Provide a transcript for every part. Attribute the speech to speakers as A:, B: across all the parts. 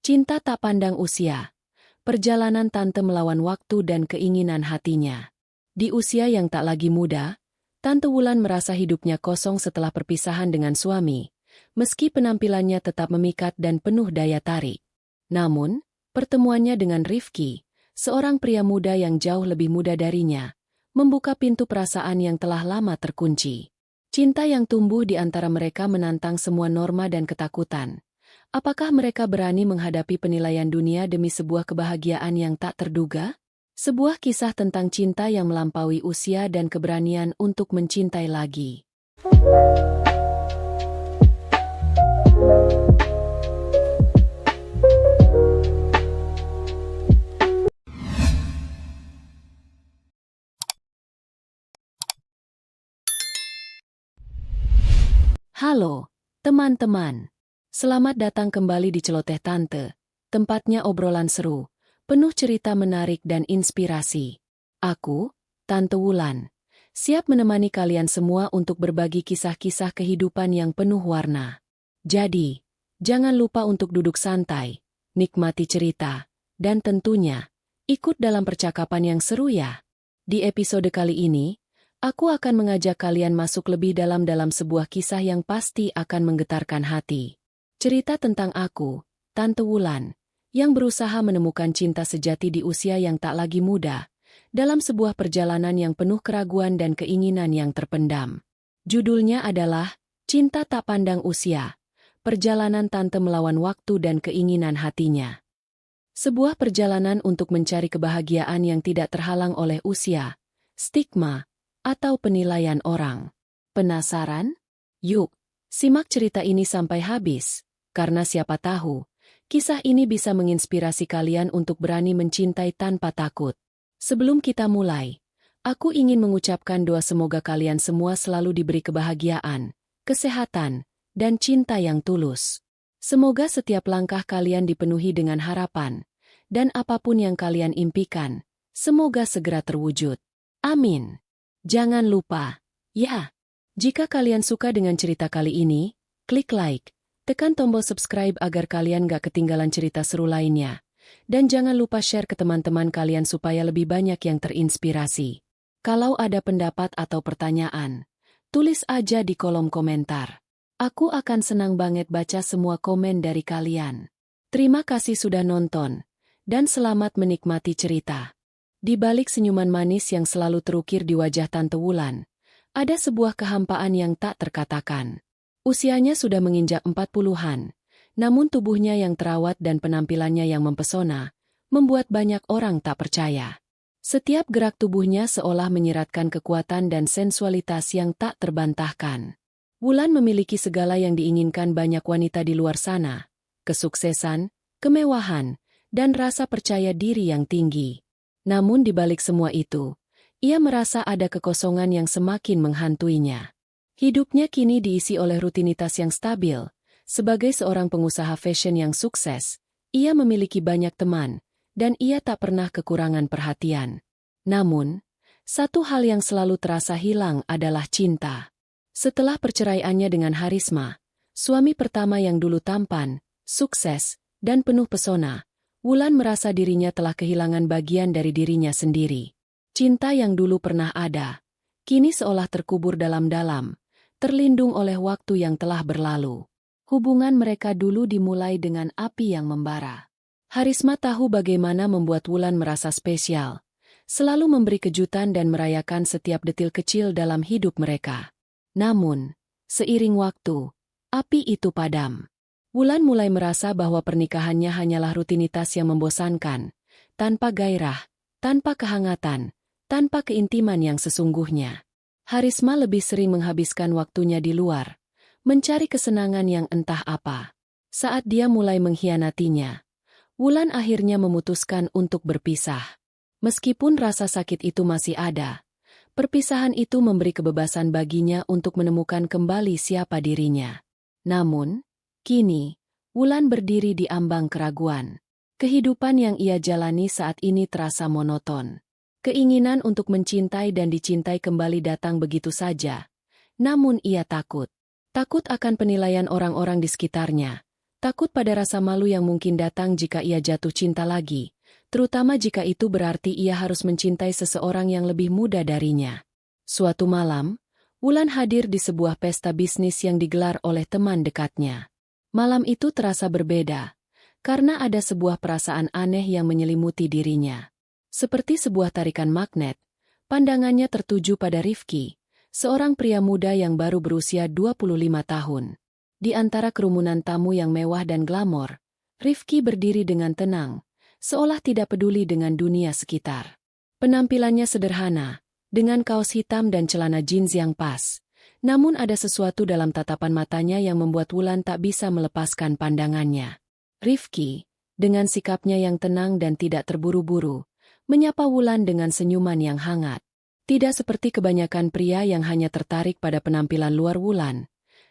A: Cinta tak pandang usia. Perjalanan Tante melawan waktu dan keinginan hatinya. Di usia yang tak lagi muda, Tante Wulan merasa hidupnya kosong setelah perpisahan dengan suami, meski penampilannya tetap memikat dan penuh daya tarik. Namun, pertemuannya dengan Rifki, seorang pria muda yang jauh lebih muda darinya, membuka pintu perasaan yang telah lama terkunci. Cinta yang tumbuh di antara mereka menantang semua norma dan ketakutan. Apakah mereka berani menghadapi penilaian dunia demi sebuah kebahagiaan yang tak terduga? Sebuah kisah tentang cinta yang melampaui usia dan keberanian untuk mencintai lagi. Halo, teman-teman. Selamat datang kembali di Celoteh Tante, tempatnya obrolan seru, penuh cerita menarik dan inspirasi. Aku, Tante Wulan, siap menemani kalian semua untuk berbagi kisah-kisah kehidupan yang penuh warna. Jadi, jangan lupa untuk duduk santai, nikmati cerita, dan tentunya, ikut dalam percakapan yang seru ya. Di episode kali ini, aku akan mengajak kalian masuk lebih dalam sebuah kisah yang pasti akan menggetarkan hati. Cerita tentang aku, Tante Wulan, yang berusaha menemukan cinta sejati di usia yang tak lagi muda, dalam sebuah perjalanan yang penuh keraguan dan keinginan yang terpendam. Judulnya adalah Cinta Tak Pandang Usia, Perjalanan Tante Melawan Waktu dan Keinginan Hatinya. Sebuah perjalanan untuk mencari kebahagiaan yang tidak terhalang oleh usia, stigma, atau penilaian orang. Penasaran? Yuk, simak cerita ini sampai habis. Karena siapa tahu, kisah ini bisa menginspirasi kalian untuk berani mencintai tanpa takut. Sebelum kita mulai, aku ingin mengucapkan doa semoga kalian semua selalu diberi kebahagiaan, kesehatan, dan cinta yang tulus. Semoga setiap langkah kalian dipenuhi dengan harapan, dan apapun yang kalian impikan, semoga segera terwujud. Amin. Jangan lupa, ya, jika kalian suka dengan cerita kali ini, klik like. Tekan tombol subscribe agar kalian gak ketinggalan cerita seru lainnya. Dan jangan lupa share ke teman-teman kalian supaya lebih banyak yang terinspirasi. Kalau ada pendapat atau pertanyaan, tulis aja di kolom komentar. Aku akan senang banget baca semua komen dari kalian. Terima kasih sudah nonton, dan selamat menikmati cerita. Di balik senyuman manis yang selalu terukir di wajah Tante Wulan, ada sebuah kehampaan yang tak terkatakan. Usianya sudah menginjak 40-an, namun tubuhnya yang terawat dan penampilannya yang mempesona, membuat banyak orang tak percaya. Setiap gerak tubuhnya seolah menyiratkan kekuatan dan sensualitas yang tak terbantahkan. Wulan memiliki segala yang diinginkan banyak wanita di luar sana, kesuksesan, kemewahan, dan rasa percaya diri yang tinggi. Namun di balik semua itu, ia merasa ada kekosongan yang semakin menghantuinya. Hidupnya kini diisi oleh rutinitas yang stabil. Sebagai seorang pengusaha fashion yang sukses, ia memiliki banyak teman, dan ia tak pernah kekurangan perhatian. Namun, satu hal yang selalu terasa hilang adalah cinta. Setelah perceraiannya dengan Harisma, suami pertama yang dulu tampan, sukses, dan penuh pesona, Wulan merasa dirinya telah kehilangan bagian dari dirinya sendiri. Cinta yang dulu pernah ada, kini seolah terkubur dalam-dalam, terlindung oleh waktu yang telah berlalu. Hubungan mereka dulu dimulai dengan api yang membara. Harisma tahu bagaimana membuat Wulan merasa spesial, selalu memberi kejutan dan merayakan setiap detil kecil dalam hidup mereka. Namun, seiring waktu, api itu padam. Wulan mulai merasa bahwa pernikahannya hanyalah rutinitas yang membosankan, tanpa gairah, tanpa kehangatan, tanpa keintiman yang sesungguhnya. Harisma lebih sering menghabiskan waktunya di luar, mencari kesenangan yang entah apa. Saat dia mulai mengkhianatinya, Wulan akhirnya memutuskan untuk berpisah. Meskipun rasa sakit itu masih ada, perpisahan itu memberi kebebasan baginya untuk menemukan kembali siapa dirinya. Namun, kini, Wulan berdiri di ambang keraguan. Kehidupan yang ia jalani saat ini terasa monoton. Keinginan untuk mencintai dan dicintai kembali datang begitu saja. Namun ia takut. Takut akan penilaian orang-orang di sekitarnya. Takut pada rasa malu yang mungkin datang jika ia jatuh cinta lagi, terutama jika itu berarti ia harus mencintai seseorang yang lebih muda darinya. Suatu malam, Wulan hadir di sebuah pesta bisnis yang digelar oleh teman dekatnya. Malam itu terasa berbeda, karena ada sebuah perasaan aneh yang menyelimuti dirinya. Seperti sebuah tarikan magnet, pandangannya tertuju pada Rifki, seorang pria muda yang baru berusia 25 tahun. Di antara kerumunan tamu yang mewah dan glamor, Rifki berdiri dengan tenang, seolah tidak peduli dengan dunia sekitar. Penampilannya sederhana, dengan kaos hitam dan celana jeans yang pas. Namun ada sesuatu dalam tatapan matanya yang membuat Wulan tak bisa melepaskan pandangannya. Rifki, dengan sikapnya yang tenang dan tidak terburu-buru, menyapa Wulan dengan senyuman yang hangat. Tidak seperti kebanyakan pria yang hanya tertarik pada penampilan luar Wulan,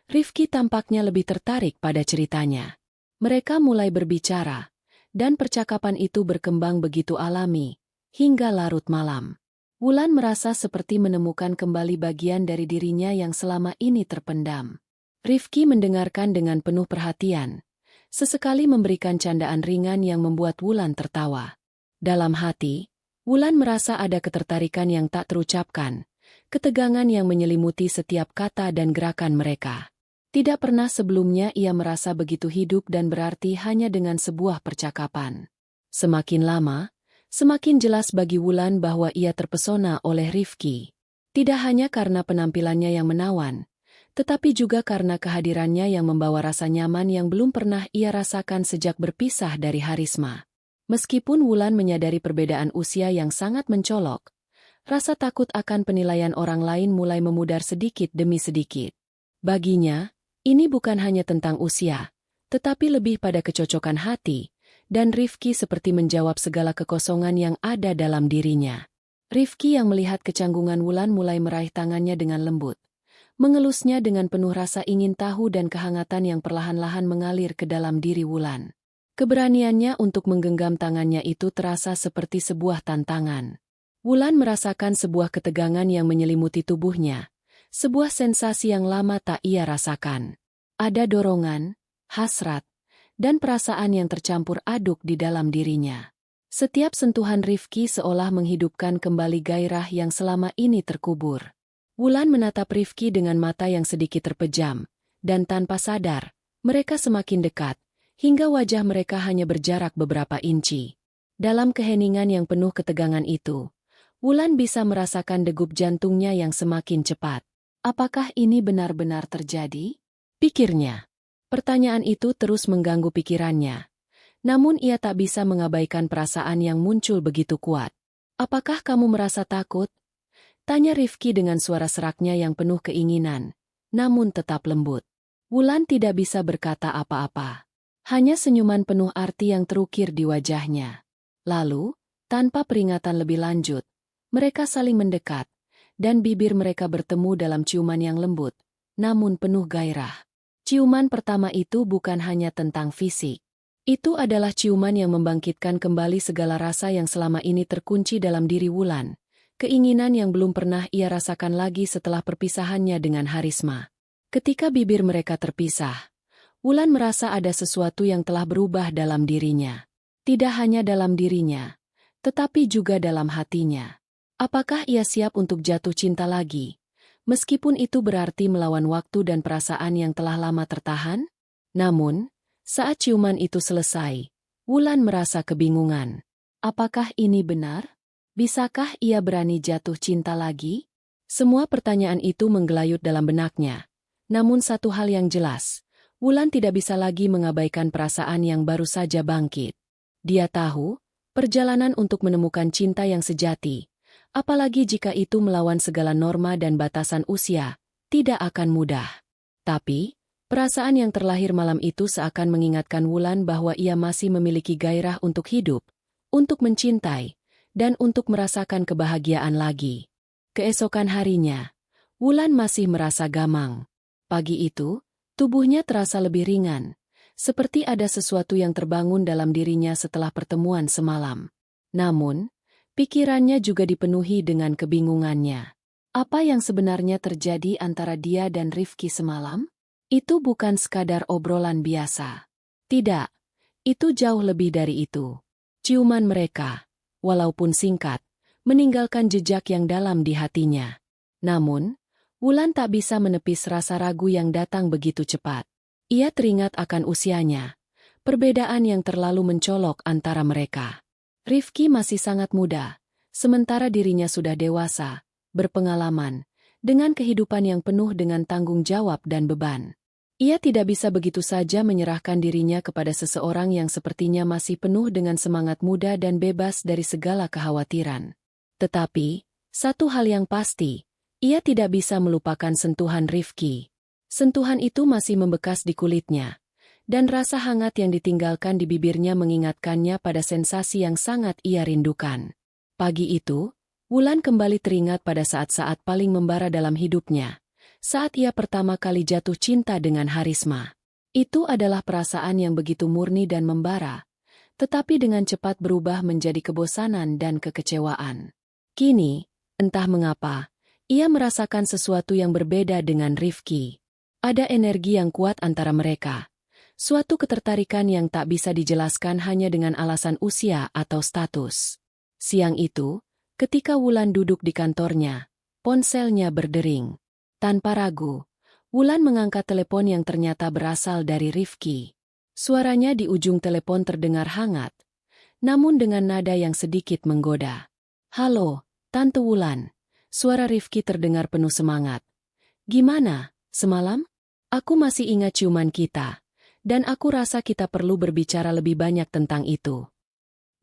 A: Rifki tampaknya lebih tertarik pada ceritanya. Mereka mulai berbicara, dan percakapan itu berkembang begitu alami, hingga larut malam. Wulan merasa seperti menemukan kembali bagian dari dirinya yang selama ini terpendam. Rifki mendengarkan dengan penuh perhatian, sesekali memberikan candaan ringan yang membuat Wulan tertawa. Dalam hati, Wulan merasa ada ketertarikan yang tak terucapkan, ketegangan yang menyelimuti setiap kata dan gerakan mereka. Tidak pernah sebelumnya ia merasa begitu hidup dan berarti hanya dengan sebuah percakapan. Semakin lama, semakin jelas bagi Wulan bahwa ia terpesona oleh Rifki. Tidak hanya karena penampilannya yang menawan, tetapi juga karena kehadirannya yang membawa rasa nyaman yang belum pernah ia rasakan sejak berpisah dari Harisma. Meskipun Wulan menyadari perbedaan usia yang sangat mencolok, rasa takut akan penilaian orang lain mulai memudar sedikit demi sedikit. Baginya, ini bukan hanya tentang usia, tetapi lebih pada kecocokan hati, dan Rifki seperti menjawab segala kekosongan yang ada dalam dirinya. Rifki yang melihat kecanggungan Wulan mulai meraih tangannya dengan lembut, mengelusnya dengan penuh rasa ingin tahu dan kehangatan yang perlahan-lahan mengalir ke dalam diri Wulan. Keberaniannya untuk menggenggam tangannya itu terasa seperti sebuah tantangan. Wulan merasakan sebuah ketegangan yang menyelimuti tubuhnya, sebuah sensasi yang lama tak ia rasakan. Ada dorongan, hasrat, dan perasaan yang tercampur aduk di dalam dirinya. Setiap sentuhan Rifki seolah menghidupkan kembali gairah yang selama ini terkubur. Wulan menatap Rifki dengan mata yang sedikit terpejam, dan tanpa sadar, mereka semakin dekat, hingga wajah mereka hanya berjarak beberapa inci. Dalam keheningan yang penuh ketegangan itu, Wulan bisa merasakan degup jantungnya yang semakin cepat. Apakah ini benar-benar terjadi? Pikirnya. Pertanyaan itu terus mengganggu pikirannya. Namun ia tak bisa mengabaikan perasaan yang muncul begitu kuat. Apakah kamu merasa takut? Tanya Rifki dengan suara seraknya yang penuh keinginan, namun tetap lembut. Wulan tidak bisa berkata apa-apa. Hanya senyuman penuh arti yang terukir di wajahnya. Lalu, tanpa peringatan lebih lanjut, mereka saling mendekat, dan bibir mereka bertemu dalam ciuman yang lembut, namun penuh gairah. Ciuman pertama itu bukan hanya tentang fisik. Itu adalah ciuman yang membangkitkan kembali segala rasa yang selama ini terkunci dalam diri Wulan, keinginan yang belum pernah ia rasakan lagi setelah perpisahannya dengan Harisma. Ketika bibir mereka terpisah, Wulan merasa ada sesuatu yang telah berubah dalam dirinya. Tidak hanya dalam dirinya, tetapi juga dalam hatinya. Apakah ia siap untuk jatuh cinta lagi? Meskipun itu berarti melawan waktu dan perasaan yang telah lama tertahan? Namun, saat ciuman itu selesai, Wulan merasa kebingungan. Apakah ini benar? Bisakah ia berani jatuh cinta lagi? Semua pertanyaan itu menggelayut dalam benaknya. Namun satu hal yang jelas, Wulan tidak bisa lagi mengabaikan perasaan yang baru saja bangkit. Dia tahu, perjalanan untuk menemukan cinta yang sejati, apalagi jika itu melawan segala norma dan batasan usia, tidak akan mudah. Tapi, perasaan yang terlahir malam itu seakan mengingatkan Wulan bahwa ia masih memiliki gairah untuk hidup, untuk mencintai, dan untuk merasakan kebahagiaan lagi. Keesokan harinya, Wulan masih merasa gamang. Pagi itu, tubuhnya terasa lebih ringan, seperti ada sesuatu yang terbangun dalam dirinya setelah pertemuan semalam. Namun, pikirannya juga dipenuhi dengan kebingungannya. Apa yang sebenarnya terjadi antara dia dan Rifki semalam? Itu bukan sekadar obrolan biasa. Tidak, itu jauh lebih dari itu. Ciuman mereka, walaupun singkat, meninggalkan jejak yang dalam di hatinya. Namun, Wulan tak bisa menepis rasa ragu yang datang begitu cepat. Ia teringat akan usianya, perbedaan yang terlalu mencolok antara mereka. Rifki masih sangat muda, sementara dirinya sudah dewasa, berpengalaman, dengan kehidupan yang penuh dengan tanggung jawab dan beban. Ia tidak bisa begitu saja menyerahkan dirinya kepada seseorang yang sepertinya masih penuh dengan semangat muda dan bebas dari segala kekhawatiran. Tetapi, satu hal yang pasti, ia tidak bisa melupakan sentuhan Rifki. Sentuhan itu masih membekas di kulitnya, dan rasa hangat yang ditinggalkan di bibirnya mengingatkannya pada sensasi yang sangat ia rindukan. Pagi itu, Wulan kembali teringat pada saat-saat paling membara dalam hidupnya, saat ia pertama kali jatuh cinta dengan Harisma. Itu adalah perasaan yang begitu murni dan membara, tetapi dengan cepat berubah menjadi kebosanan dan kekecewaan. Kini, entah mengapa, ia merasakan sesuatu yang berbeda dengan Rifki. Ada energi yang kuat antara mereka. Suatu ketertarikan yang tak bisa dijelaskan hanya dengan alasan usia atau status. Siang itu, ketika Wulan duduk di kantornya, ponselnya berdering. Tanpa ragu, Wulan mengangkat telepon yang ternyata berasal dari Rifki. Suaranya di ujung telepon terdengar hangat, namun dengan nada yang sedikit menggoda. "Halo, Tante Wulan." Suara Rifki terdengar penuh semangat. "Gimana, semalam? Aku masih ingat ciuman kita, dan aku rasa kita perlu berbicara lebih banyak tentang itu."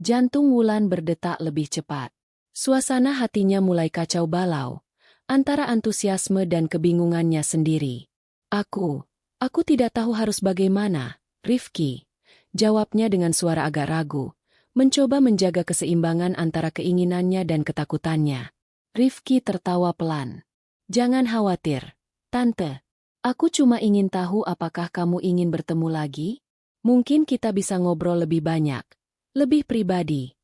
A: Jantung Wulan berdetak lebih cepat. Suasana hatinya mulai kacau balau, antara antusiasme dan kebingungannya sendiri. Aku tidak tahu harus bagaimana, Rifki," jawabnya dengan suara agak ragu, mencoba menjaga keseimbangan antara keinginannya dan ketakutannya. Rifki tertawa pelan. "Jangan khawatir, Tante. Aku cuma ingin tahu apakah kamu ingin bertemu lagi? Mungkin kita bisa ngobrol lebih banyak, lebih pribadi."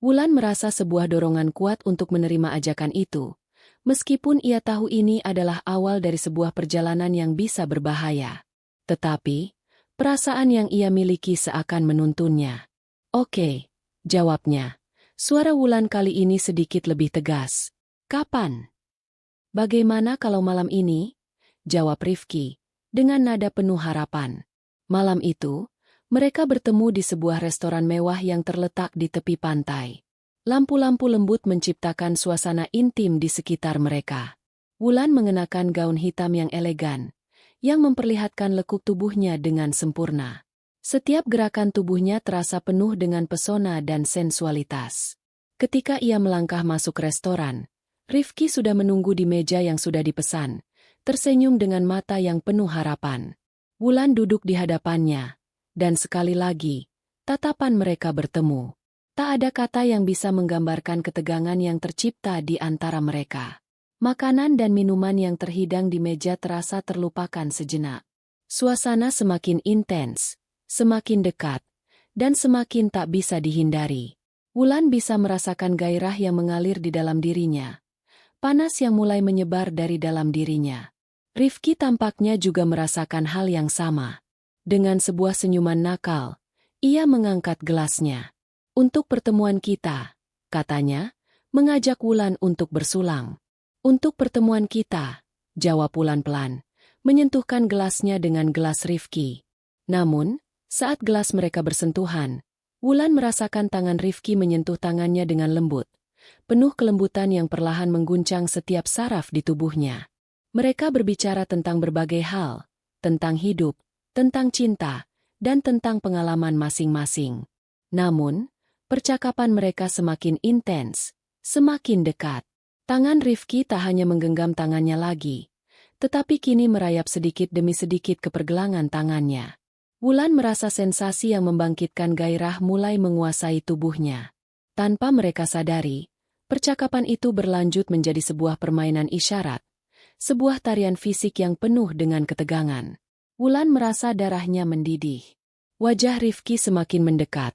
A: Wulan merasa sebuah dorongan kuat untuk menerima ajakan itu, meskipun ia tahu ini adalah awal dari sebuah perjalanan yang bisa berbahaya. Tetapi, perasaan yang ia miliki seakan menuntunnya. "Oke," jawabnya. Suara Wulan kali ini sedikit lebih tegas. "Kapan?" "Bagaimana kalau malam ini?" jawab Rifki, dengan nada penuh harapan. Malam itu, mereka bertemu di sebuah restoran mewah yang terletak di tepi pantai. Lampu-lampu lembut menciptakan suasana intim di sekitar mereka. Wulan mengenakan gaun hitam yang elegan, yang memperlihatkan lekuk tubuhnya dengan sempurna. Setiap gerakan tubuhnya terasa penuh dengan pesona dan sensualitas. Ketika ia melangkah masuk restoran, Rifki sudah menunggu di meja yang sudah dipesan, tersenyum dengan mata yang penuh harapan. Wulan duduk di hadapannya, dan sekali lagi, tatapan mereka bertemu. Tak ada kata yang bisa menggambarkan ketegangan yang tercipta di antara mereka. Makanan dan minuman yang terhidang di meja terasa terlupakan sejenak. Suasana semakin intens, semakin dekat, dan semakin tak bisa dihindari. Wulan bisa merasakan gairah yang mengalir di dalam dirinya. Panas yang mulai menyebar dari dalam dirinya. Rifki tampaknya juga merasakan hal yang sama. Dengan sebuah senyuman nakal, ia mengangkat gelasnya. "Untuk pertemuan kita," katanya, mengajak Wulan untuk bersulang. "Untuk pertemuan kita," jawab Wulan pelan, menyentuhkan gelasnya dengan gelas Rifki. Namun, saat gelas mereka bersentuhan, Wulan merasakan tangan Rifki menyentuh tangannya dengan lembut, penuh kelembutan yang perlahan mengguncang setiap saraf di tubuhnya. Mereka berbicara tentang berbagai hal, tentang hidup, tentang cinta, dan tentang pengalaman masing-masing. Namun, percakapan mereka semakin intens, semakin dekat. Tangan Rifki tak hanya menggenggam tangannya lagi, tetapi kini merayap sedikit demi sedikit ke pergelangan tangannya. Wulan merasa sensasi yang membangkitkan gairah mulai menguasai tubuhnya. Tanpa mereka sadari, percakapan itu berlanjut menjadi sebuah permainan isyarat, sebuah tarian fisik yang penuh dengan ketegangan. Wulan merasa darahnya mendidih. Wajah Rifki semakin mendekat,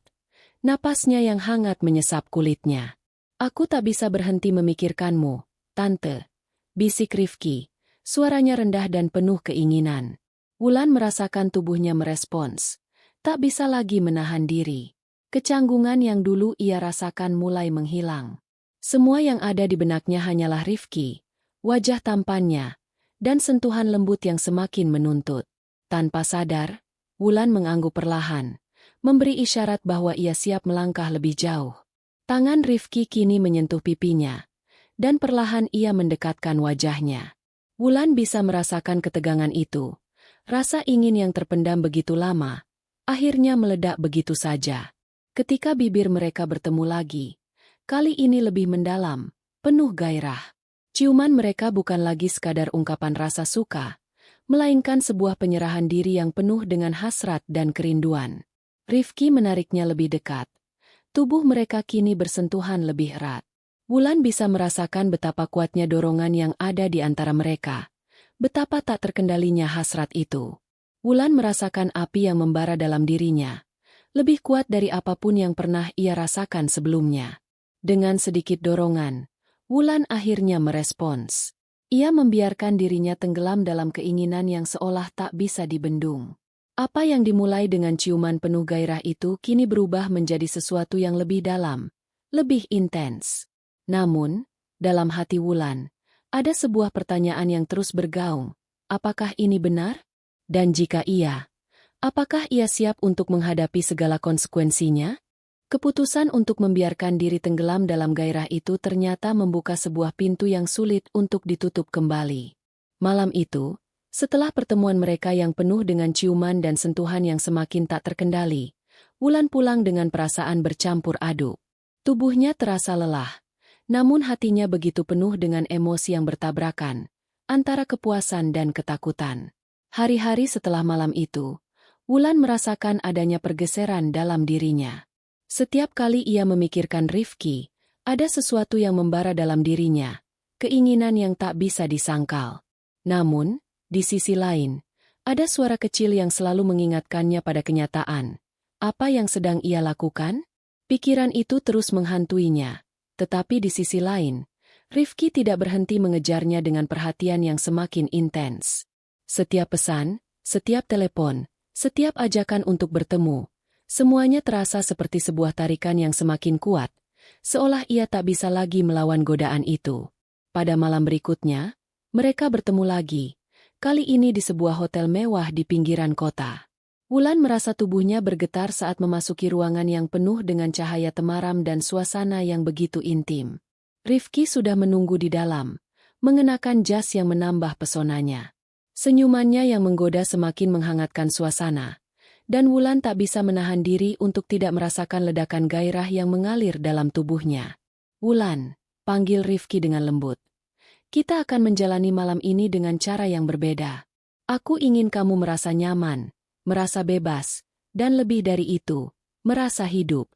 A: napasnya yang hangat menyesap kulitnya. "Aku tak bisa berhenti memikirkanmu, Tante," bisik Rifki, suaranya rendah dan penuh keinginan. Wulan merasakan tubuhnya merespons, Tak bisa lagi menahan diri. Kecanggungan yang dulu ia rasakan mulai menghilang. Semua yang ada di benaknya hanyalah Rifki, wajah tampannya, dan sentuhan lembut yang semakin menuntut. Tanpa sadar, Wulan mengangguk perlahan, memberi isyarat bahwa ia siap melangkah lebih jauh. Tangan Rifki kini menyentuh pipinya, dan perlahan ia mendekatkan wajahnya. Wulan bisa merasakan ketegangan itu. Rasa ingin yang terpendam begitu lama, akhirnya meledak begitu saja. Ketika bibir mereka bertemu lagi, kali ini lebih mendalam, penuh gairah. Ciuman mereka bukan lagi sekadar ungkapan rasa suka, melainkan sebuah penyerahan diri yang penuh dengan hasrat dan kerinduan. Rifki menariknya lebih dekat. Tubuh mereka kini bersentuhan lebih erat. Wulan bisa merasakan betapa kuatnya dorongan yang ada di antara mereka. Betapa tak terkendalinya hasrat itu. Wulan merasakan api yang membara dalam dirinya. Lebih kuat dari apapun yang pernah ia rasakan sebelumnya. Dengan sedikit dorongan, Wulan akhirnya merespons. Ia membiarkan dirinya tenggelam dalam keinginan yang seolah tak bisa dibendung. Apa yang dimulai dengan ciuman penuh gairah itu kini berubah menjadi sesuatu yang lebih dalam, lebih intens. Namun, dalam hati Wulan, ada sebuah pertanyaan yang terus bergaung. Apakah ini benar? Dan jika iya, apakah ia siap untuk menghadapi segala konsekuensinya? Keputusan untuk membiarkan diri tenggelam dalam gairah itu ternyata membuka sebuah pintu yang sulit untuk ditutup kembali. Malam itu, setelah pertemuan mereka yang penuh dengan ciuman dan sentuhan yang semakin tak terkendali, Wulan pulang dengan perasaan bercampur aduk. Tubuhnya terasa lelah, namun hatinya begitu penuh dengan emosi yang bertabrakan, antara kepuasan dan ketakutan. Hari-hari setelah malam itu, Wulan merasakan adanya pergeseran dalam dirinya. Setiap kali ia memikirkan Rifki, ada sesuatu yang membara dalam dirinya, keinginan yang tak bisa disangkal. Namun, di sisi lain, ada suara kecil yang selalu mengingatkannya pada kenyataan. Apa yang sedang ia lakukan? Pikiran itu terus menghantuinya. Tetapi di sisi lain, Rifki tidak berhenti mengejarnya dengan perhatian yang semakin intens. Setiap pesan, setiap telepon, setiap ajakan untuk bertemu, semuanya terasa seperti sebuah tarikan yang semakin kuat, seolah ia tak bisa lagi melawan godaan itu. Pada malam berikutnya, mereka bertemu lagi. Kali ini di sebuah hotel mewah di pinggiran kota. Wulan merasa tubuhnya bergetar saat memasuki ruangan yang penuh dengan cahaya temaram dan suasana yang begitu intim. Rifki sudah menunggu di dalam, mengenakan jas yang menambah pesonanya. Senyumannya yang menggoda semakin menghangatkan suasana, dan Wulan tak bisa menahan diri untuk tidak merasakan ledakan gairah yang mengalir dalam tubuhnya. "Wulan," panggil Rifki dengan lembut. "Kita akan menjalani malam ini dengan cara yang berbeda. Aku ingin kamu merasa nyaman, merasa bebas, dan lebih dari itu, merasa hidup."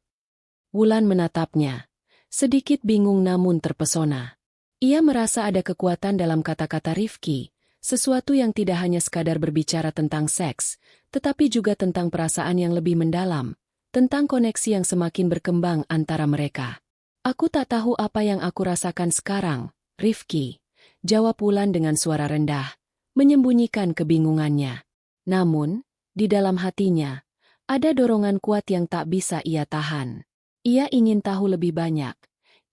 A: Wulan menatapnya, sedikit bingung namun terpesona. Ia merasa ada kekuatan dalam kata-kata Rifki, sesuatu yang tidak hanya sekadar berbicara tentang seks, tetapi juga tentang perasaan yang lebih mendalam, tentang koneksi yang semakin berkembang antara mereka. "Aku tak tahu apa yang aku rasakan sekarang, Rifki," jawab Wulan dengan suara rendah, menyembunyikan kebingungannya. Namun, di dalam hatinya, ada dorongan kuat yang tak bisa ia tahan. Ia ingin tahu lebih banyak,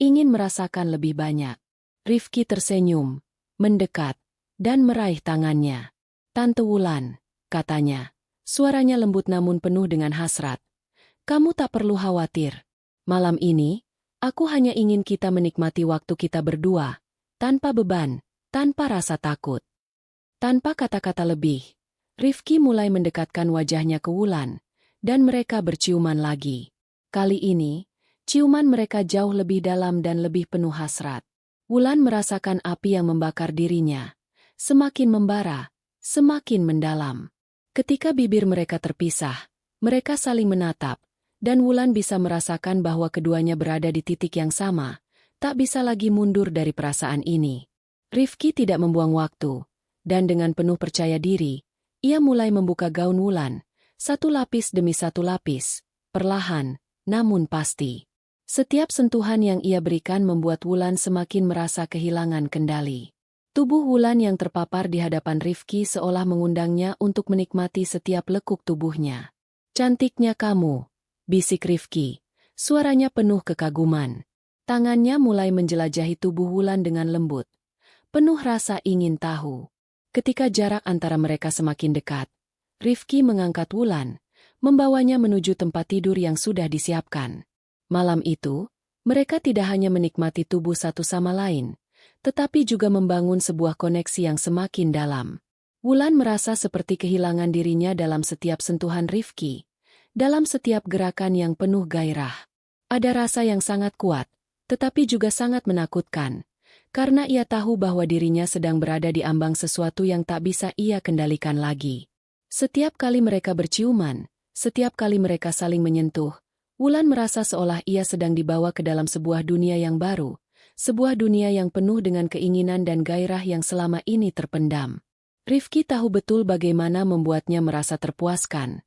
A: ingin merasakan lebih banyak. Rifki tersenyum, mendekat, dan meraih tangannya. "Tante Wulan," katanya, suaranya lembut namun penuh dengan hasrat. "Kamu tak perlu khawatir. Malam ini, aku hanya ingin kita menikmati waktu kita berdua, tanpa beban, tanpa rasa takut." Tanpa kata-kata lebih, Rifki mulai mendekatkan wajahnya ke Wulan, dan mereka berciuman lagi. Kali ini, ciuman mereka jauh lebih dalam dan lebih penuh hasrat. Wulan merasakan api yang membakar dirinya, semakin membara, semakin mendalam. Ketika bibir mereka terpisah, mereka saling menatap, dan Wulan bisa merasakan bahwa keduanya berada di titik yang sama, tak bisa lagi mundur dari perasaan ini. Rifki tidak membuang waktu, dan dengan penuh percaya diri, ia mulai membuka gaun Wulan, satu lapis demi satu lapis, perlahan, namun pasti. Setiap sentuhan yang ia berikan membuat Wulan semakin merasa kehilangan kendali. Tubuh Wulan yang terpapar di hadapan Rifki seolah mengundangnya untuk menikmati setiap lekuk tubuhnya. Cantiknya kamu, bisik Rifki. Suaranya penuh kekaguman. Tangannya mulai menjelajahi tubuh Wulan dengan lembut, penuh rasa ingin tahu. Ketika jarak antara mereka semakin dekat, Rifki mengangkat Wulan, membawanya menuju tempat tidur yang sudah disiapkan. Malam itu, mereka tidak hanya menikmati tubuh satu sama lain, tetapi juga membangun sebuah koneksi yang semakin dalam. Wulan merasa seperti kehilangan dirinya dalam setiap sentuhan Rifki, dalam setiap gerakan yang penuh gairah. Ada rasa yang sangat kuat, tetapi juga sangat menakutkan, karena ia tahu bahwa dirinya sedang berada di ambang sesuatu yang tak bisa ia kendalikan lagi. Setiap kali mereka berciuman, setiap kali mereka saling menyentuh, Wulan merasa seolah ia sedang dibawa ke dalam sebuah dunia yang baru, sebuah dunia yang penuh dengan keinginan dan gairah yang selama ini terpendam. Rifki tahu betul bagaimana membuatnya merasa terpuaskan,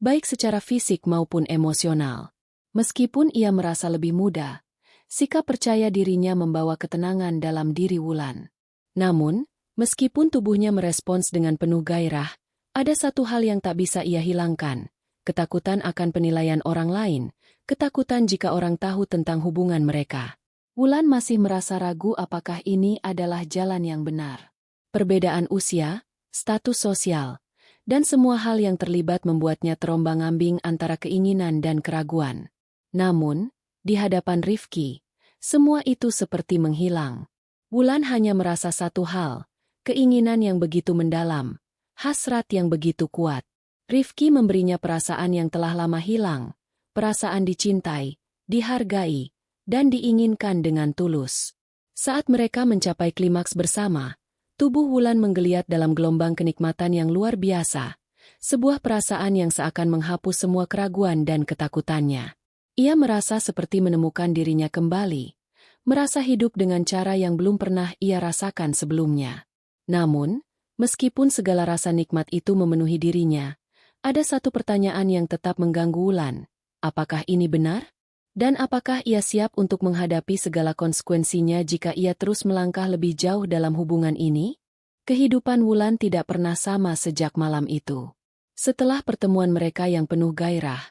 A: baik secara fisik maupun emosional. Meskipun ia merasa lebih muda, sikap percaya dirinya membawa ketenangan dalam diri Wulan. Namun, meskipun tubuhnya merespons dengan penuh gairah, ada satu hal yang tak bisa ia hilangkan, ketakutan akan penilaian orang lain, ketakutan jika orang tahu tentang hubungan mereka. Wulan masih merasa ragu apakah ini adalah jalan yang benar. Perbedaan usia, status sosial, dan semua hal yang terlibat membuatnya terombang-ambing antara keinginan dan keraguan. Namun, di hadapan Rifki, semua itu seperti menghilang. Wulan hanya merasa satu hal, keinginan yang begitu mendalam, hasrat yang begitu kuat. Rifki memberinya perasaan yang telah lama hilang, perasaan dicintai, dihargai, dan diinginkan dengan tulus. Saat mereka mencapai klimaks bersama, tubuh Wulan menggeliat dalam gelombang kenikmatan yang luar biasa, sebuah perasaan yang seakan menghapus semua keraguan dan ketakutannya. Ia merasa seperti menemukan dirinya kembali, merasa hidup dengan cara yang belum pernah ia rasakan sebelumnya. Namun, meskipun segala rasa nikmat itu memenuhi dirinya, ada satu pertanyaan yang tetap mengganggu Wulan. Apakah ini benar? Dan apakah ia siap untuk menghadapi segala konsekuensinya jika ia terus melangkah lebih jauh dalam hubungan ini? Kehidupan Wulan tidak pernah sama sejak malam itu. Setelah pertemuan mereka yang penuh gairah,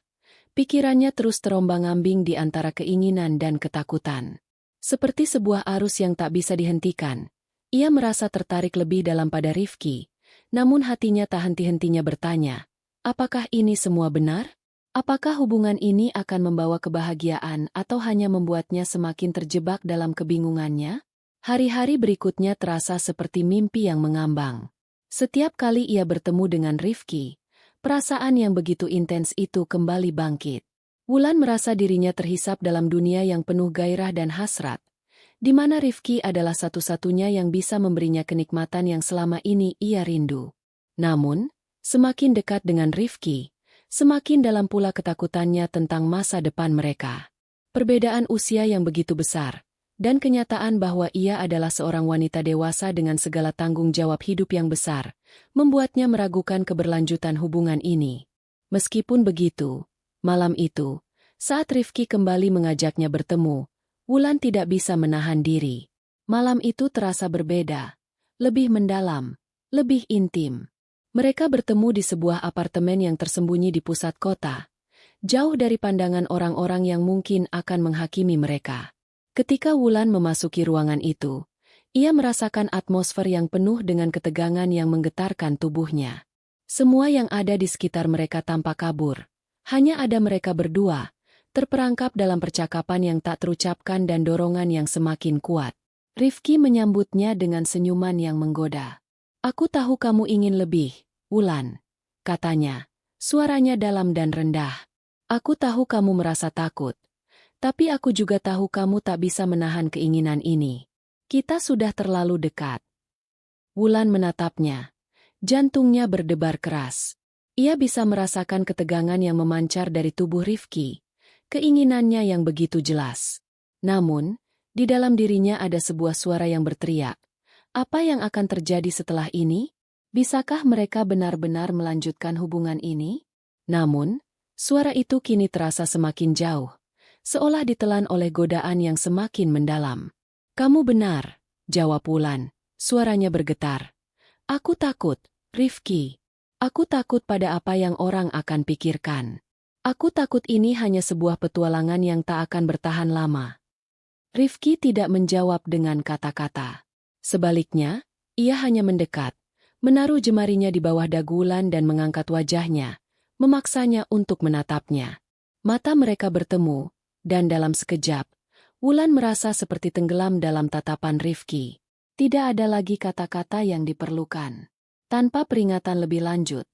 A: pikirannya terus terombang-ambing di antara keinginan dan ketakutan. Seperti sebuah arus yang tak bisa dihentikan, ia merasa tertarik lebih dalam pada Rifki, namun hatinya tak henti-hentinya bertanya, apakah ini semua benar? Apakah hubungan ini akan membawa kebahagiaan atau hanya membuatnya semakin terjebak dalam kebingungannya? Hari-hari berikutnya terasa seperti mimpi yang mengambang. Setiap kali ia bertemu dengan Rifki, perasaan yang begitu intens itu kembali bangkit. Wulan merasa dirinya terhisap dalam dunia yang penuh gairah dan hasrat, di mana Rifki adalah satu-satunya yang bisa memberinya kenikmatan yang selama ini ia rindu. Namun, semakin dekat dengan Rifki, semakin dalam pula ketakutannya tentang masa depan mereka. Perbedaan usia yang begitu besar, dan kenyataan bahwa ia adalah seorang wanita dewasa dengan segala tanggung jawab hidup yang besar, membuatnya meragukan keberlanjutan hubungan ini. Meskipun begitu, malam itu, saat Rifki kembali mengajaknya bertemu, Wulan tidak bisa menahan diri. Malam itu terasa berbeda, lebih mendalam, lebih intim. Mereka bertemu di sebuah apartemen yang tersembunyi di pusat kota, jauh dari pandangan orang-orang yang mungkin akan menghakimi mereka. Ketika Wulan memasuki ruangan itu, ia merasakan atmosfer yang penuh dengan ketegangan yang menggetarkan tubuhnya. Semua yang ada di sekitar mereka tampak kabur. Hanya ada mereka berdua, terperangkap dalam percakapan yang tak terucapkan dan dorongan yang semakin kuat. Rifki menyambutnya dengan senyuman yang menggoda. Aku tahu kamu ingin lebih, Wulan, katanya, suaranya dalam dan rendah. Aku tahu kamu merasa takut, tapi aku juga tahu kamu tak bisa menahan keinginan ini. Kita sudah terlalu dekat. Wulan menatapnya. Jantungnya berdebar keras. Ia bisa merasakan ketegangan yang memancar dari tubuh Rifki, keinginannya yang begitu jelas. Namun, di dalam dirinya ada sebuah suara yang berteriak. Apa yang akan terjadi setelah ini? Bisakah mereka benar-benar melanjutkan hubungan ini? Namun, suara itu kini terasa semakin jauh, seolah ditelan oleh godaan yang semakin mendalam. Kamu benar, jawab Wulan. Suaranya bergetar. Aku takut, Rifki. Aku takut pada apa yang orang akan pikirkan. Aku takut ini hanya sebuah petualangan yang tak akan bertahan lama. Rifki tidak menjawab dengan kata-kata. Sebaliknya, ia hanya mendekat, menaruh jemarinya di bawah dagu Wulan dan mengangkat wajahnya, memaksanya untuk menatapnya. Mata mereka bertemu, dan dalam sekejap, Wulan merasa seperti tenggelam dalam tatapan Rifki. Tidak ada lagi kata-kata yang diperlukan. Tanpa peringatan lebih lanjut,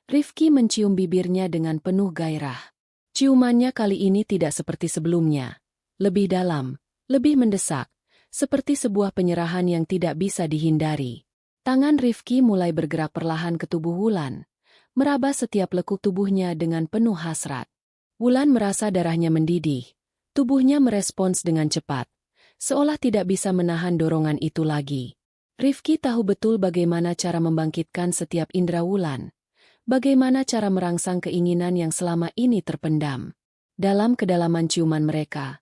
A: Rifki mencium bibirnya dengan penuh gairah. Ciumannya kali ini tidak seperti sebelumnya. Lebih dalam, lebih mendesak, seperti sebuah penyerahan yang tidak bisa dihindari. Tangan Rifki mulai bergerak perlahan ke tubuh Wulan, meraba setiap lekuk tubuhnya dengan penuh hasrat. Wulan merasa darahnya mendidih, tubuhnya merespons dengan cepat, seolah tidak bisa menahan dorongan itu lagi. Rifki tahu betul bagaimana cara membangkitkan setiap indera Wulan, bagaimana cara merangsang keinginan yang selama ini terpendam. Dalam kedalaman ciuman mereka,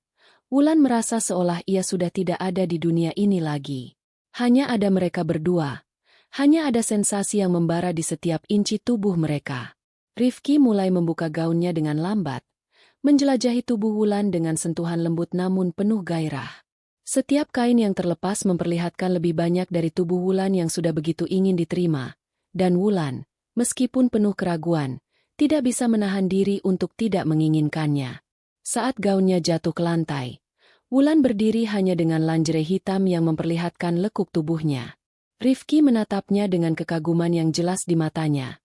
A: Wulan merasa seolah ia sudah tidak ada di dunia ini lagi. Hanya ada mereka berdua, hanya ada sensasi yang membara di setiap inci tubuh mereka. Rifki mulai membuka gaunnya dengan lambat, menjelajahi tubuh Wulan dengan sentuhan lembut namun penuh gairah. Setiap kain yang terlepas memperlihatkan lebih banyak dari tubuh Wulan yang sudah begitu ingin diterima, dan Wulan, meskipun penuh keraguan, tidak bisa menahan diri untuk tidak menginginkannya. Saat gaunnya jatuh ke lantai, Wulan berdiri hanya dengan lingerie hitam yang memperlihatkan lekuk tubuhnya. Rifki menatapnya dengan kekaguman yang jelas di matanya.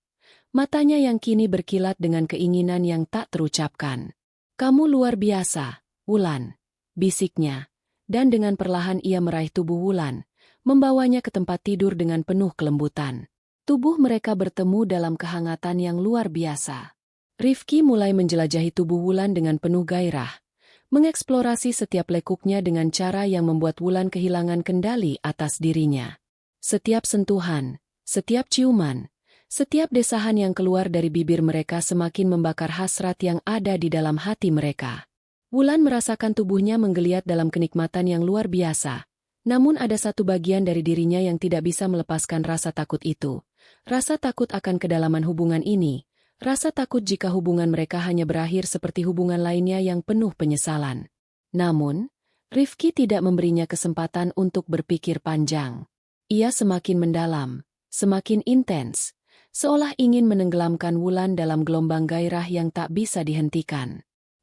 A: Matanya yang kini berkilat dengan keinginan yang tak terucapkan. "Kamu luar biasa, Wulan," bisiknya. Dan dengan perlahan ia meraih tubuh Wulan, membawanya ke tempat tidur dengan penuh kelembutan. Tubuh mereka bertemu dalam kehangatan yang luar biasa. Rifki mulai menjelajahi tubuh Wulan dengan penuh gairah, mengeksplorasi setiap lekuknya dengan cara yang membuat Wulan kehilangan kendali atas dirinya. Setiap sentuhan, setiap ciuman, setiap desahan yang keluar dari bibir mereka semakin membakar hasrat yang ada di dalam hati mereka. Wulan merasakan tubuhnya menggeliat dalam kenikmatan yang luar biasa. Namun ada satu bagian dari dirinya yang tidak bisa melepaskan rasa takut itu. Rasa takut akan kedalaman hubungan ini. Rasa takut jika hubungan mereka hanya berakhir seperti hubungan lainnya yang penuh penyesalan. Namun, Rifki tidak memberinya kesempatan untuk berpikir panjang. Ia semakin mendalam, semakin intens, seolah ingin menenggelamkan Wulan dalam gelombang gairah yang tak bisa dihentikan.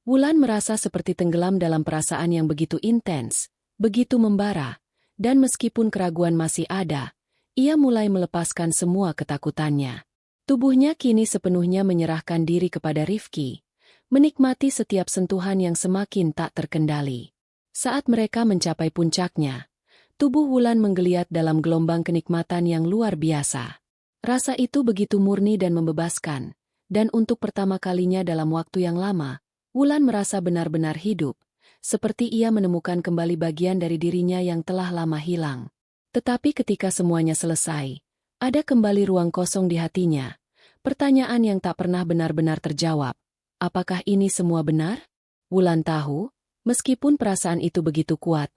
A: Wulan merasa seperti tenggelam dalam perasaan yang begitu intens, begitu membara, dan meskipun keraguan masih ada, ia mulai melepaskan semua ketakutannya. Tubuhnya kini sepenuhnya menyerahkan diri kepada Rifki, menikmati setiap sentuhan yang semakin tak terkendali. Saat mereka mencapai puncaknya, tubuh Wulan menggeliat dalam gelombang kenikmatan yang luar biasa. Rasa itu begitu murni dan membebaskan, dan untuk pertama kalinya dalam waktu yang lama, Wulan merasa benar-benar hidup, seperti ia menemukan kembali bagian dari dirinya yang telah lama hilang. Tetapi ketika semuanya selesai, ada kembali ruang kosong di hatinya. Pertanyaan yang tak pernah benar-benar terjawab. Apakah ini semua benar? Wulan tahu, meskipun perasaan itu begitu kuat,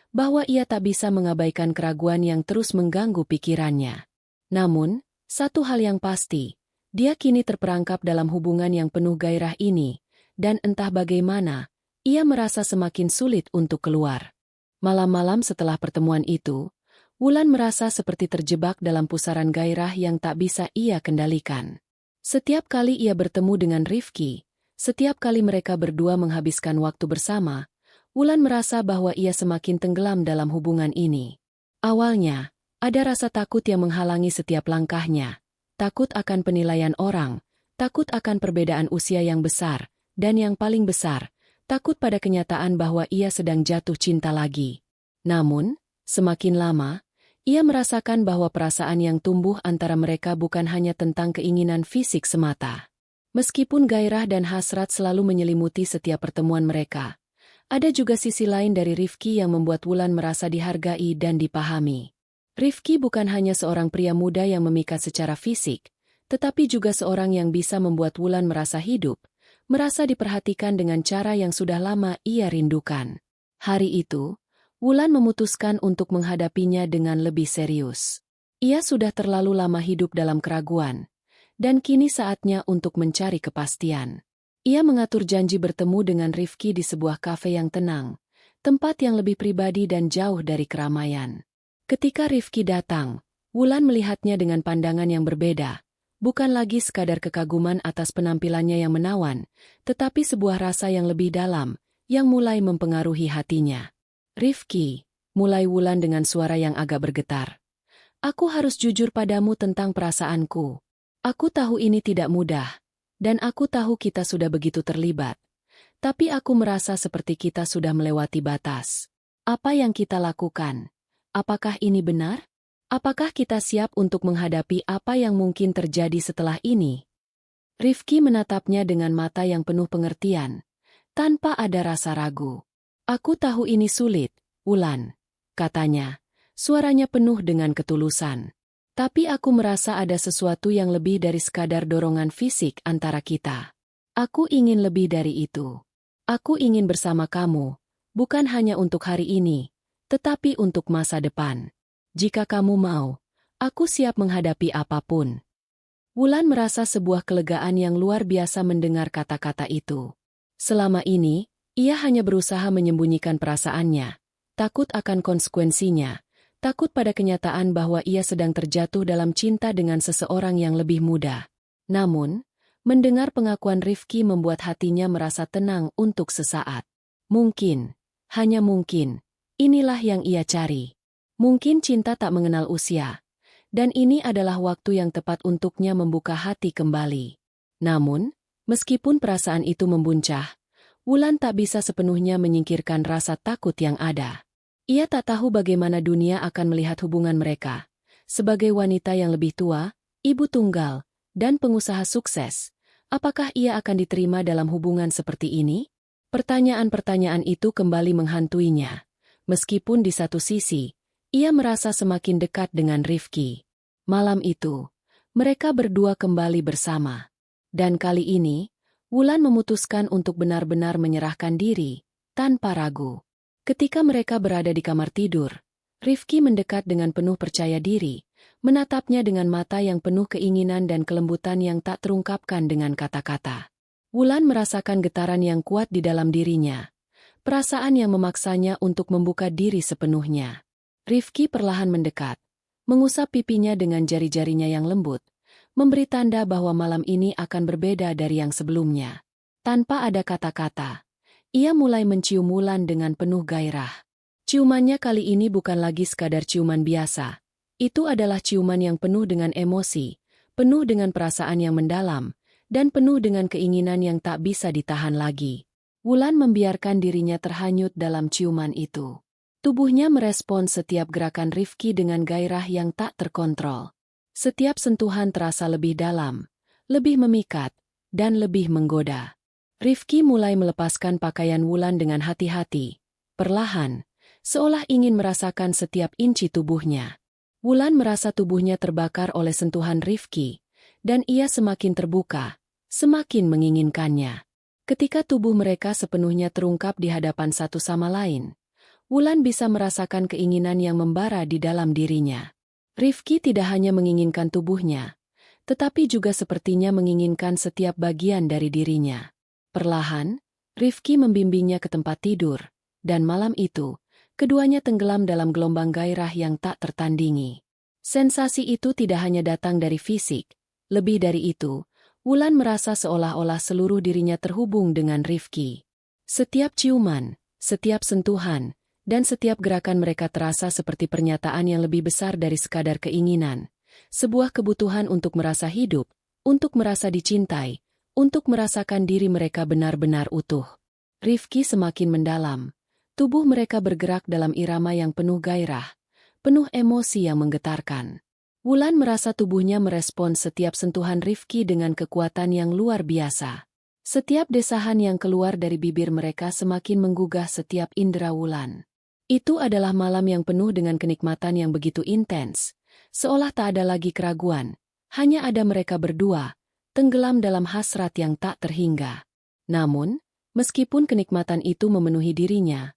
A: bahwa ia tak bisa mengabaikan keraguan yang terus mengganggu pikirannya. Namun, satu hal yang pasti, dia kini terperangkap dalam hubungan yang penuh gairah ini, dan entah bagaimana, ia merasa semakin sulit untuk keluar. Malam-malam setelah pertemuan itu, Wulan merasa seperti terjebak dalam pusaran gairah yang tak bisa ia kendalikan. Setiap kali ia bertemu dengan Rifki, setiap kali mereka berdua menghabiskan waktu bersama, Wulan merasa bahwa ia semakin tenggelam dalam hubungan ini. Awalnya, ada rasa takut yang menghalangi setiap langkahnya, takut akan penilaian orang, takut akan perbedaan usia yang besar, dan yang paling besar, takut pada kenyataan bahwa ia sedang jatuh cinta lagi. Namun, semakin lama, ia merasakan bahwa perasaan yang tumbuh antara mereka bukan hanya tentang keinginan fisik semata. Meskipun gairah dan hasrat selalu menyelimuti setiap pertemuan mereka, ada juga sisi lain dari Rifki yang membuat Wulan merasa dihargai dan dipahami. Rifki bukan hanya seorang pria muda yang memikat secara fisik, tetapi juga seorang yang bisa membuat Wulan merasa hidup, merasa diperhatikan dengan cara yang sudah lama ia rindukan. Hari itu, Wulan memutuskan untuk menghadapinya dengan lebih serius. Ia sudah terlalu lama hidup dalam keraguan, Dan kini saatnya untuk mencari kepastian. Ia mengatur janji bertemu dengan Rifki di sebuah kafe yang tenang, tempat yang lebih pribadi dan jauh dari keramaian. Ketika Rifki datang, Wulan melihatnya dengan pandangan yang berbeda, bukan lagi sekadar kekaguman atas penampilannya yang menawan, tetapi sebuah rasa yang lebih dalam, yang mulai mempengaruhi hatinya. Rifki, mulai Wulan dengan suara yang agak bergetar. Aku harus jujur padamu tentang perasaanku. Aku tahu ini tidak mudah, dan aku tahu kita sudah begitu terlibat. Tapi aku merasa seperti kita sudah melewati batas. Apa yang kita lakukan? Apakah ini benar? Apakah kita siap untuk menghadapi apa yang mungkin terjadi setelah ini? Rifki menatapnya dengan mata yang penuh pengertian, tanpa ada rasa ragu. Aku tahu ini sulit, Wulan, katanya. Suaranya penuh dengan ketulusan. Tapi aku merasa ada sesuatu yang lebih dari sekadar dorongan fisik antara kita. Aku ingin lebih dari itu. Aku ingin bersama kamu, bukan hanya untuk hari ini, tetapi untuk masa depan. Jika kamu mau, aku siap menghadapi apapun. Wulan merasa sebuah kelegaan yang luar biasa mendengar kata-kata itu. Selama ini, ia hanya berusaha menyembunyikan perasaannya, takut akan konsekuensinya, takut pada kenyataan bahwa ia sedang terjatuh dalam cinta dengan seseorang yang lebih muda. Namun, mendengar pengakuan Rifki membuat hatinya merasa tenang untuk sesaat. Mungkin, hanya mungkin, inilah yang ia cari. Mungkin cinta tak mengenal usia, dan ini adalah waktu yang tepat untuknya membuka hati kembali. Namun, meskipun perasaan itu membuncah, Wulan tak bisa sepenuhnya menyingkirkan rasa takut yang ada. Ia tak tahu bagaimana dunia akan melihat hubungan mereka. Sebagai wanita yang lebih tua, ibu tunggal, dan pengusaha sukses, apakah ia akan diterima dalam hubungan seperti ini? Pertanyaan-pertanyaan itu kembali menghantuinya. Meskipun di satu sisi, ia merasa semakin dekat dengan Rifki. Malam itu, mereka berdua kembali bersama. Dan kali ini, Wulan memutuskan untuk benar-benar menyerahkan diri, tanpa ragu. Ketika mereka berada di kamar tidur, Rifki mendekat dengan penuh percaya diri, menatapnya dengan mata yang penuh keinginan dan kelembutan yang tak terungkapkan dengan kata-kata. Wulan merasakan getaran yang kuat di dalam dirinya, perasaan yang memaksanya untuk membuka diri sepenuhnya. Rifki perlahan mendekat, mengusap pipinya dengan jari-jarinya yang lembut, memberi tanda bahwa malam ini akan berbeda dari yang sebelumnya. Tanpa ada kata-kata, ia mulai mencium Wulan dengan penuh gairah. Ciumannya kali ini bukan lagi sekadar ciuman biasa. Itu adalah ciuman yang penuh dengan emosi, penuh dengan perasaan yang mendalam, dan penuh dengan keinginan yang tak bisa ditahan lagi. Wulan membiarkan dirinya terhanyut dalam ciuman itu. Tubuhnya merespons setiap gerakan Rifki dengan gairah yang tak terkontrol. Setiap sentuhan terasa lebih dalam, lebih memikat, dan lebih menggoda. Rifki mulai melepaskan pakaian Wulan dengan hati-hati, perlahan, seolah ingin merasakan setiap inci tubuhnya. Wulan merasa tubuhnya terbakar oleh sentuhan Rifki, dan ia semakin terbuka, semakin menginginkannya. Ketika tubuh mereka sepenuhnya terungkap di hadapan satu sama lain, Wulan bisa merasakan keinginan yang membara di dalam dirinya. Rifki tidak hanya menginginkan tubuhnya, tetapi juga sepertinya menginginkan setiap bagian dari dirinya. Perlahan, Rifki membimbingnya ke tempat tidur, dan malam itu, keduanya tenggelam dalam gelombang gairah yang tak tertandingi. Sensasi itu tidak hanya datang dari fisik, lebih dari itu, Wulan merasa seolah-olah seluruh dirinya terhubung dengan Rifki. Setiap ciuman, setiap sentuhan, dan setiap gerakan mereka terasa seperti pernyataan yang lebih besar dari sekadar keinginan, sebuah kebutuhan untuk merasa hidup, untuk merasa dicintai, untuk merasakan diri mereka benar-benar utuh. Rifki semakin mendalam. Tubuh mereka bergerak dalam irama yang penuh gairah, penuh emosi yang menggetarkan. Wulan merasa tubuhnya merespons setiap sentuhan Rifki dengan kekuatan yang luar biasa. Setiap desahan yang keluar dari bibir mereka semakin menggugah setiap indera Wulan. Itu adalah malam yang penuh dengan kenikmatan yang begitu intens, seolah tak ada lagi keraguan, hanya ada mereka berdua, tenggelam dalam hasrat yang tak terhingga. Namun, meskipun kenikmatan itu memenuhi dirinya,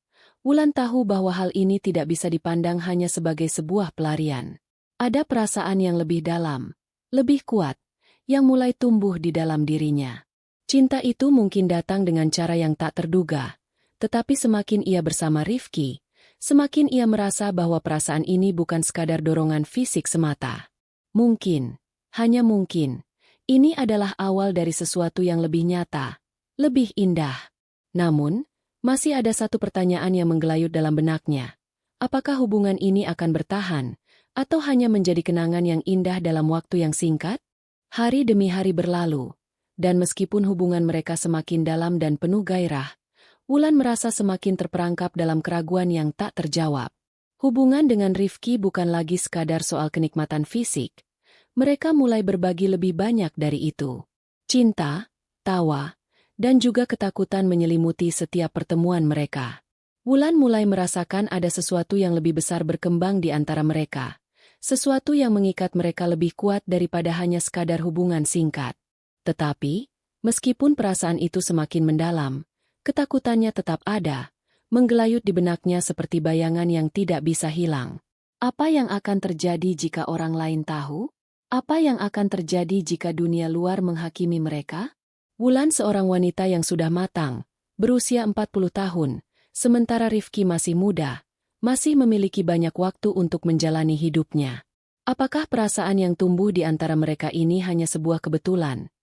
A: Wulan tahu bahwa hal ini tidak bisa dipandang hanya sebagai sebuah pelarian. Ada perasaan yang lebih dalam, lebih kuat, yang mulai tumbuh di dalam dirinya. Cinta itu mungkin datang dengan cara yang tak terduga, tetapi semakin ia bersama Rifki, semakin ia merasa bahwa perasaan ini bukan sekadar dorongan fisik semata. Mungkin, hanya mungkin, ini adalah awal dari sesuatu yang lebih nyata, lebih indah. Namun, masih ada satu pertanyaan yang menggelayut dalam benaknya. Apakah hubungan ini akan bertahan, atau hanya menjadi kenangan yang indah dalam waktu yang singkat? Hari demi hari berlalu, dan meskipun hubungan mereka semakin dalam dan penuh gairah, Wulan merasa semakin terperangkap dalam keraguan yang tak terjawab. Hubungan dengan Rifki bukan lagi sekadar soal kenikmatan fisik. Mereka mulai berbagi lebih banyak dari itu. Cinta, tawa, dan juga ketakutan menyelimuti setiap pertemuan mereka. Wulan mulai merasakan ada sesuatu yang lebih besar berkembang di antara mereka. Sesuatu yang mengikat mereka lebih kuat daripada hanya sekadar hubungan singkat. Tetapi, meskipun perasaan itu semakin mendalam, ketakutannya tetap ada, menggelayut di benaknya seperti bayangan yang tidak bisa hilang. Apa yang akan terjadi jika orang lain tahu? Apa yang akan terjadi jika dunia luar menghakimi mereka? Wulan seorang wanita yang sudah matang, berusia 40 tahun, sementara Rifki masih muda, masih memiliki banyak waktu untuk menjalani hidupnya. Apakah perasaan yang tumbuh di antara mereka ini hanya sebuah kebetulan?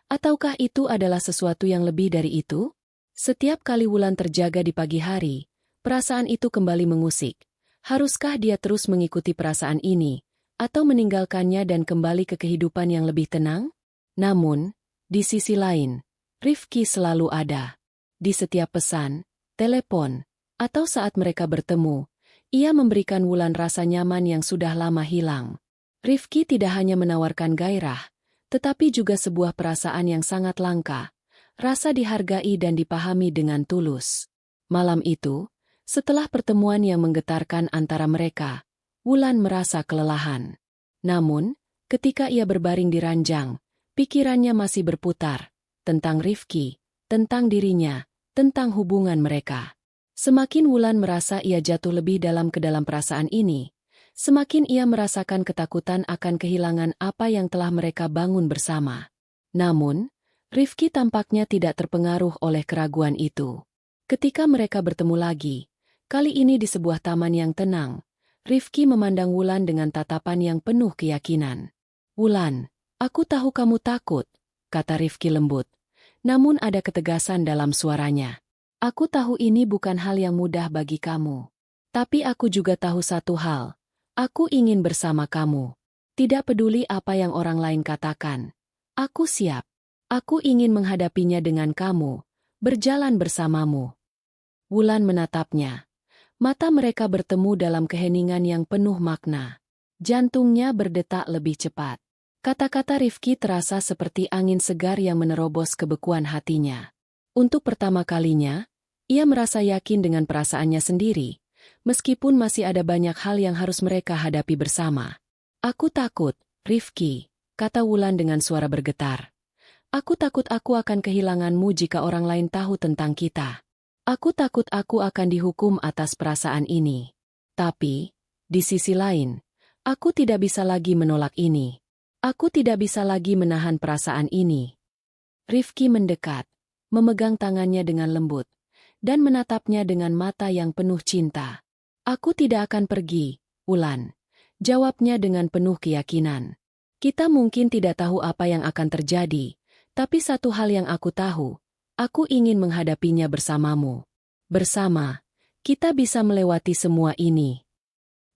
A: Ataukah itu adalah sesuatu yang lebih dari itu? Setiap kali Wulan terjaga di pagi hari, perasaan itu kembali mengusik. Haruskah dia terus mengikuti perasaan ini, atau meninggalkannya dan kembali ke kehidupan yang lebih tenang? Namun, di sisi lain, Rifki selalu ada. Di setiap pesan, telepon, atau saat mereka bertemu, ia memberikan Wulan rasa nyaman yang sudah lama hilang. Rifki tidak hanya menawarkan gairah, tetapi juga sebuah perasaan yang sangat langka. Rasa dihargai dan dipahami dengan tulus. Malam itu, setelah pertemuan yang menggetarkan antara mereka, Wulan merasa kelelahan. Namun, ketika ia berbaring di ranjang, pikirannya masih berputar tentang Rifki, tentang dirinya, tentang hubungan mereka. Semakin Wulan merasa ia jatuh lebih dalam ke dalam perasaan ini, semakin ia merasakan ketakutan akan kehilangan apa yang telah mereka bangun bersama. Namun, Rifki tampaknya tidak terpengaruh oleh keraguan itu. Ketika mereka bertemu lagi, kali ini di sebuah taman yang tenang, Rifki memandang Wulan dengan tatapan yang penuh keyakinan. "Wulan, aku tahu kamu takut," kata Rifki lembut. Namun ada ketegasan dalam suaranya. "Aku tahu ini bukan hal yang mudah bagi kamu. Tapi aku juga tahu satu hal. Aku ingin bersama kamu. Tidak peduli apa yang orang lain katakan. Aku siap. Aku ingin menghadapinya dengan kamu, berjalan bersamamu." Wulan menatapnya. Mata mereka bertemu dalam keheningan yang penuh makna. Jantungnya berdetak lebih cepat. Kata-kata Rifki terasa seperti angin segar yang menerobos kebekuan hatinya. Untuk pertama kalinya, ia merasa yakin dengan perasaannya sendiri, meskipun masih ada banyak hal yang harus mereka hadapi bersama. "Aku takut, Rifki," kata Wulan dengan suara bergetar. "Aku takut aku akan kehilanganmu jika orang lain tahu tentang kita. Aku takut aku akan dihukum atas perasaan ini. Tapi, di sisi lain, aku tidak bisa lagi menolak ini. Aku tidak bisa lagi menahan perasaan ini." Rifki mendekat, memegang tangannya dengan lembut, dan menatapnya dengan mata yang penuh cinta. "Aku tidak akan pergi, Wulan," jawabnya dengan penuh keyakinan. "Kita mungkin tidak tahu apa yang akan terjadi, tapi satu hal yang aku tahu, aku ingin menghadapinya bersamamu. Bersama, kita bisa melewati semua ini."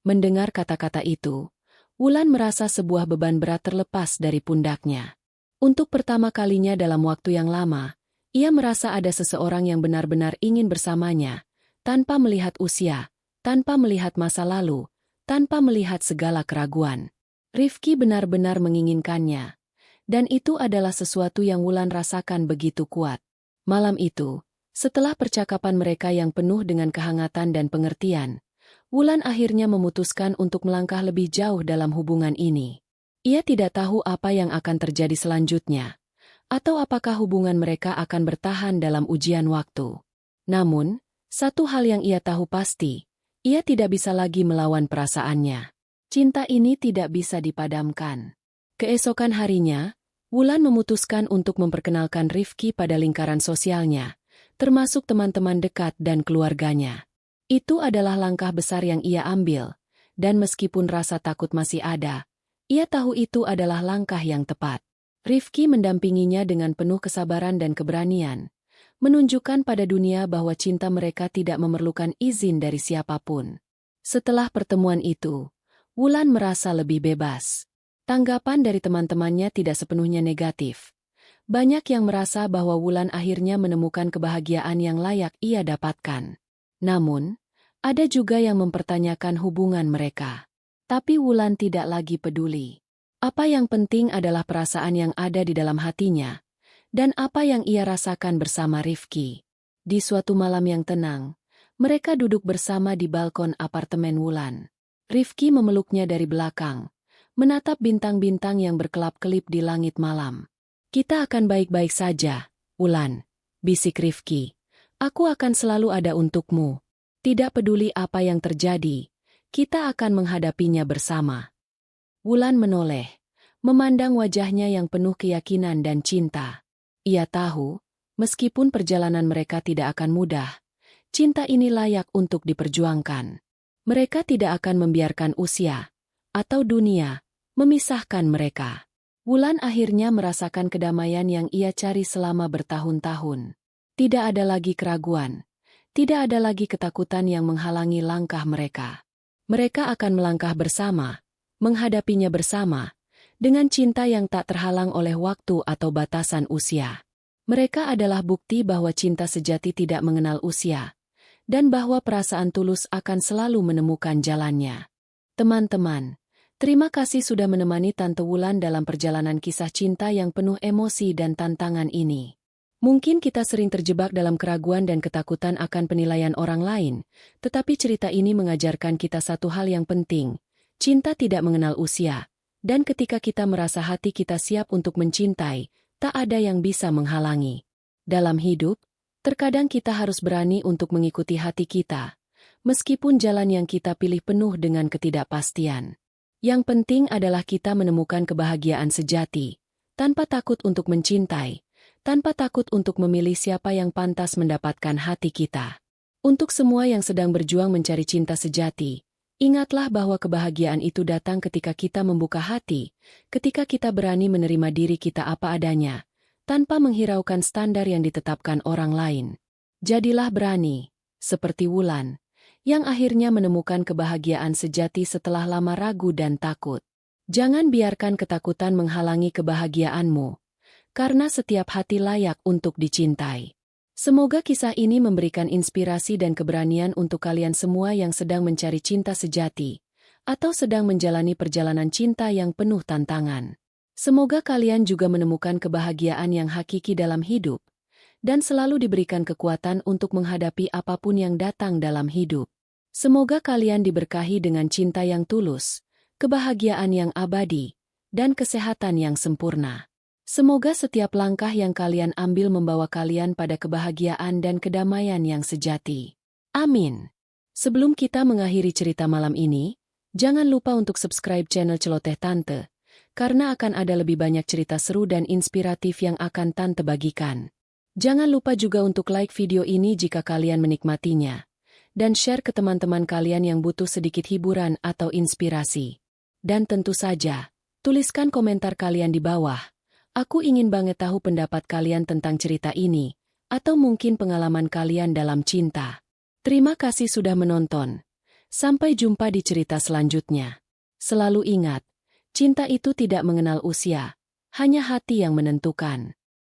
A: Mendengar kata-kata itu, Wulan merasa sebuah beban berat terlepas dari pundaknya. Untuk pertama kalinya dalam waktu yang lama, ia merasa ada seseorang yang benar-benar ingin bersamanya, tanpa melihat usia, tanpa melihat masa lalu, tanpa melihat segala keraguan. Rifki benar-benar menginginkannya. Dan itu adalah sesuatu yang Wulan rasakan begitu kuat. Malam itu, setelah percakapan mereka yang penuh dengan kehangatan dan pengertian, Wulan akhirnya memutuskan untuk melangkah lebih jauh dalam hubungan ini. Ia tidak tahu apa yang akan terjadi selanjutnya, atau apakah hubungan mereka akan bertahan dalam ujian waktu. Namun, satu hal yang ia tahu pasti, ia tidak bisa lagi melawan perasaannya. Cinta ini tidak bisa dipadamkan. Keesokan harinya, Wulan memutuskan untuk memperkenalkan Rifki pada lingkaran sosialnya, termasuk teman-teman dekat dan keluarganya. Itu adalah langkah besar yang ia ambil, dan meskipun rasa takut masih ada, ia tahu itu adalah langkah yang tepat. Rifki mendampinginya dengan penuh kesabaran dan keberanian, menunjukkan pada dunia bahwa cinta mereka tidak memerlukan izin dari siapapun. Setelah pertemuan itu, Wulan merasa lebih bebas. Tanggapan dari teman-temannya tidak sepenuhnya negatif. Banyak yang merasa bahwa Wulan akhirnya menemukan kebahagiaan yang layak ia dapatkan. Namun, ada juga yang mempertanyakan hubungan mereka. Tapi Wulan tidak lagi peduli. Apa yang penting adalah perasaan yang ada di dalam hatinya, dan apa yang ia rasakan bersama Rifki. Di suatu malam yang tenang, mereka duduk bersama di balkon apartemen Wulan. Rifki memeluknya dari belakang, menatap bintang-bintang yang berkelap-kelip di langit malam. "Kita akan baik-baik saja, Wulan," bisik Rifki. "Aku akan selalu ada untukmu. Tidak peduli apa yang terjadi, kita akan menghadapinya bersama." Wulan menoleh, memandang wajahnya yang penuh keyakinan dan cinta. Ia tahu, meskipun perjalanan mereka tidak akan mudah, cinta ini layak untuk diperjuangkan. Mereka tidak akan membiarkan usia atau dunia memisahkan mereka. Wulan akhirnya merasakan kedamaian yang ia cari selama bertahun-tahun. Tidak ada lagi keraguan, tidak ada lagi ketakutan yang menghalangi langkah mereka. Mereka akan melangkah bersama, menghadapinya bersama, dengan cinta yang tak terhalang oleh waktu atau batasan usia. Mereka adalah bukti bahwa cinta sejati tidak mengenal usia, dan bahwa perasaan tulus akan selalu menemukan jalannya. Teman-teman, terima kasih sudah menemani Tante Wulan dalam perjalanan kisah cinta yang penuh emosi dan tantangan ini. Mungkin kita sering terjebak dalam keraguan dan ketakutan akan penilaian orang lain, tetapi cerita ini mengajarkan kita satu hal yang penting. Cinta tidak mengenal usia, dan ketika kita merasa hati kita siap untuk mencintai, tak ada yang bisa menghalangi. Dalam hidup, terkadang kita harus berani untuk mengikuti hati kita, meskipun jalan yang kita pilih penuh dengan ketidakpastian. Yang penting adalah kita menemukan kebahagiaan sejati, tanpa takut untuk mencintai, tanpa takut untuk memilih siapa yang pantas mendapatkan hati kita. Untuk semua yang sedang berjuang mencari cinta sejati, ingatlah bahwa kebahagiaan itu datang ketika kita membuka hati, ketika kita berani menerima diri kita apa adanya, tanpa menghiraukan standar yang ditetapkan orang lain. Jadilah berani, seperti Wulan, yang akhirnya menemukan kebahagiaan sejati setelah lama ragu dan takut. Jangan biarkan ketakutan menghalangi kebahagiaanmu, karena setiap hati layak untuk dicintai. Semoga kisah ini memberikan inspirasi dan keberanian untuk kalian semua yang sedang mencari cinta sejati, atau sedang menjalani perjalanan cinta yang penuh tantangan. Semoga kalian juga menemukan kebahagiaan yang hakiki dalam hidup, dan selalu diberikan kekuatan untuk menghadapi apapun yang datang dalam hidup. Semoga kalian diberkahi dengan cinta yang tulus, kebahagiaan yang abadi, dan kesehatan yang sempurna. Semoga setiap langkah yang kalian ambil membawa kalian pada kebahagiaan dan kedamaian yang sejati. Amin. Sebelum kita mengakhiri cerita malam ini, jangan lupa untuk subscribe channel Celoteh Tante, karena akan ada lebih banyak cerita seru dan inspiratif yang akan Tante bagikan. Jangan lupa juga untuk like video ini jika kalian menikmatinya, dan share ke teman-teman kalian yang butuh sedikit hiburan atau inspirasi. Dan tentu saja, tuliskan komentar kalian di bawah. Aku ingin banget tahu pendapat kalian tentang cerita ini, atau mungkin pengalaman kalian dalam cinta. Terima kasih sudah menonton. Sampai jumpa di cerita selanjutnya. Selalu ingat, cinta itu tidak mengenal usia, hanya hati yang menentukan.